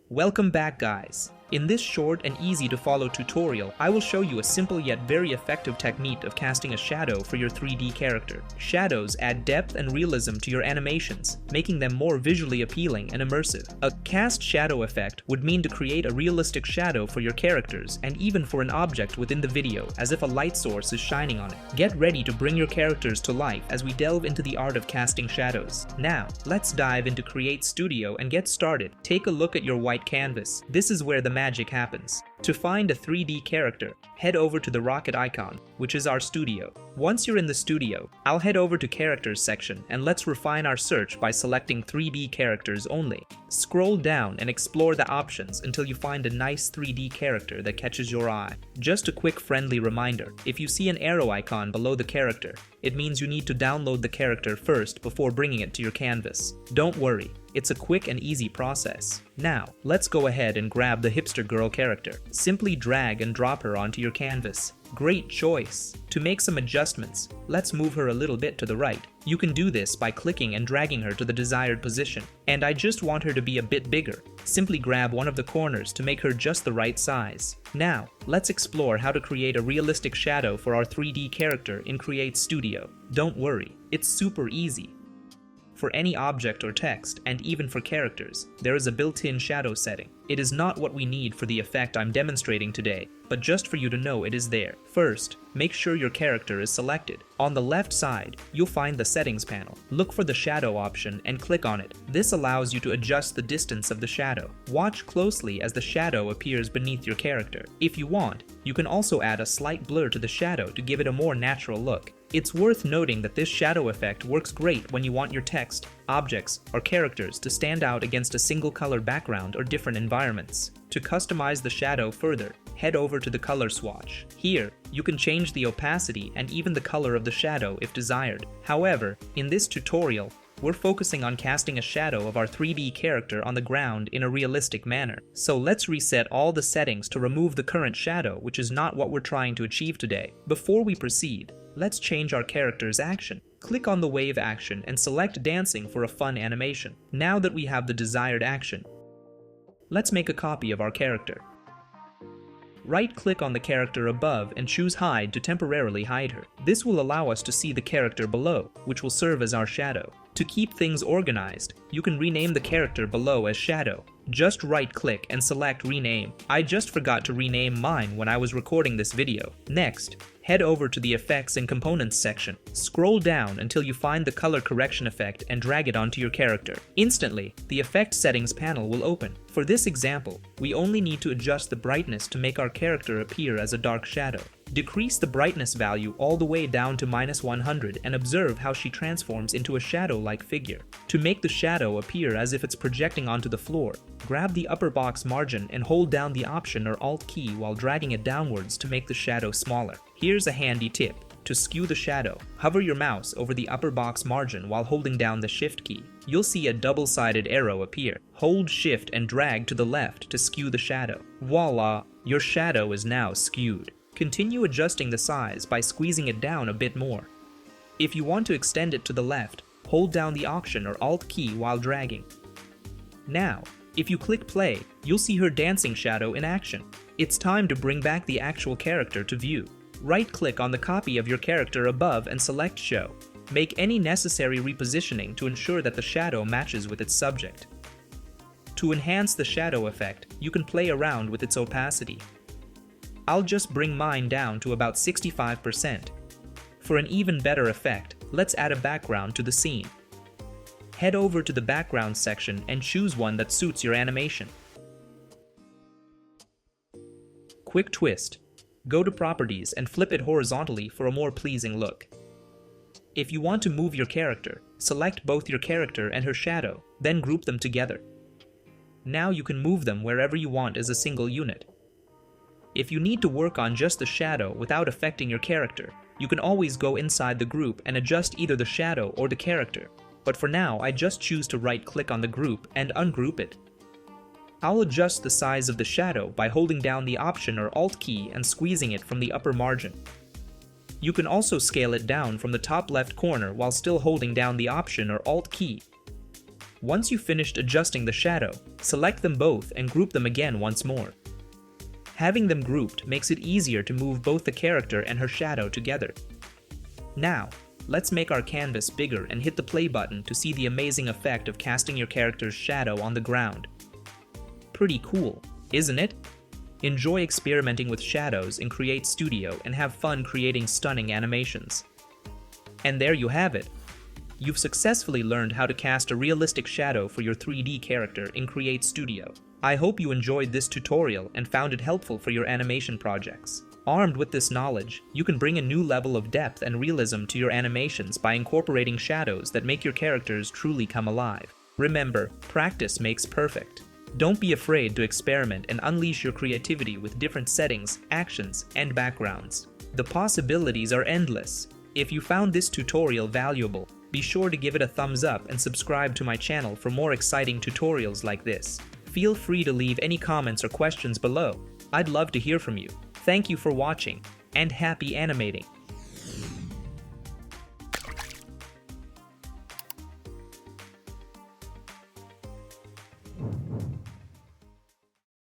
Welcome back, guys. In this short and easy to follow tutorial, I will show you a simple yet very effective technique of casting a shadow for your 3D character. Shadows add depth and realism to your animations, making them more visually appealing and immersive. A cast shadow effect would mean to create a realistic shadow for your characters and even for an object within the video, as if a light source is shining on it. Get ready to bring your characters to life as we delve into the art of casting shadows. Now, let's dive into CreateStudio and get started. Take a look at your white canvas. This is where the magic happens. To find a 3D character, head over to the rocket icon, which is our studio. Once you're in the studio, I'll head over to Characters section and let's refine our search by selecting 3D characters only. Scroll down and explore the options until you find a nice 3D character that catches your eye. Just a quick friendly reminder, if you see an arrow icon below the character, it means you need to download the character first before bringing it to your canvas. Don't worry, it's a quick and easy process. Now, let's go ahead and grab the hipster girl character. Simply drag and drop her onto your canvas. Great choice! To make some adjustments, let's move her a little bit to the right. You can do this by clicking and dragging her to the desired position. And I just want her to be a bit bigger. Simply grab one of the corners to make her just the right size. Now, let's explore how to create a realistic shadow for our 3D character in CreateStudio. Don't worry, it's super easy. For any object or text, and even for characters, there is a built-in shadow setting. It is not what we need for the effect I'm demonstrating today, but just for you to know it is there. First, make sure your character is selected. On the left side, you'll find the settings panel. Look for the shadow option and click on it. This allows you to adjust the distance of the shadow. Watch closely as the shadow appears beneath your character. If you want, you can also add a slight blur to the shadow to give it a more natural look. It's worth noting that this shadow effect works great when you want your text, objects, or characters to stand out against a single color background or different environments. To customize the shadow further, head over to the color swatch. Here, you can change the opacity and even the color of the shadow if desired. However, in this tutorial, we're focusing on casting a shadow of our 3D character on the ground in a realistic manner. So let's reset all the settings to remove the current shadow, which is not what we're trying to achieve today. Before we proceed, let's change our character's action. Click on the wave action and select dancing for a fun animation. Now that we have the desired action, let's make a copy of our character. Right-click on the character above and choose Hide to temporarily hide her. This will allow us to see the character below, which will serve as our shadow. To keep things organized, you can rename the character below as Shadow. Just right-click and select Rename. I just forgot to rename mine when I was recording this video. Next, head over to the Effects and Components section. Scroll down until you find the color correction effect and drag it onto your character. Instantly, the Effect Settings panel will open. For this example, we only need to adjust the brightness to make our character appear as a dark shadow. Decrease the brightness value all the way down to -100 and observe how she transforms into a shadow-like figure. To make the shadow appear as if it's projecting onto the floor, grab the upper box margin and hold down the Option or Alt key while dragging it downwards to make the shadow smaller. Here's a handy tip. To skew the shadow, hover your mouse over the upper box margin while holding down the Shift key. You'll see a double-sided arrow appear. Hold Shift and drag to the left to skew the shadow. Voila! Your shadow is now skewed. Continue adjusting the size by squeezing it down a bit more. If you want to extend it to the left, hold down the Option or Alt key while dragging. Now, if you click play, you'll see her dancing shadow in action. It's time to bring back the actual character to view. Right-click on the copy of your character above and select Show. Make any necessary repositioning to ensure that the shadow matches with its subject. To enhance the shadow effect, you can play around with its opacity. I'll just bring mine down to about 65%. For an even better effect, let's add a background to the scene. Head over to the background section and choose one that suits your animation. Quick twist. Go to Properties and flip it horizontally for a more pleasing look. If you want to move your character, select both your character and her shadow, then group them together. Now you can move them wherever you want as a single unit. If you need to work on just the shadow without affecting your character, you can always go inside the group and adjust either the shadow or the character. But for now, I just choose to right-click on the group and ungroup it. I'll adjust the size of the shadow by holding down the Option or Alt key and squeezing it from the upper margin. You can also scale it down from the top left corner while still holding down the Option or Alt key. Once you've finished adjusting the shadow, select them both and group them again once more. Having them grouped makes it easier to move both the character and her shadow together. Now, let's make our canvas bigger and hit the play button to see the amazing effect of casting your character's shadow on the ground. Pretty cool, isn't it? Enjoy experimenting with shadows in CreateStudio and have fun creating stunning animations. And there you have it. You've successfully learned how to cast a realistic shadow for your 3D character in CreateStudio. I hope you enjoyed this tutorial and found it helpful for your animation projects. Armed with this knowledge, you can bring a new level of depth and realism to your animations by incorporating shadows that make your characters truly come alive. Remember, practice makes perfect. Don't be afraid to experiment and unleash your creativity with different settings, actions, and backgrounds. The possibilities are endless. If you found this tutorial valuable, be sure to give it a thumbs up and subscribe to my channel for more exciting tutorials like this. Feel free to leave any comments or questions below. I'd love to hear from you. Thank you for watching, and happy animating!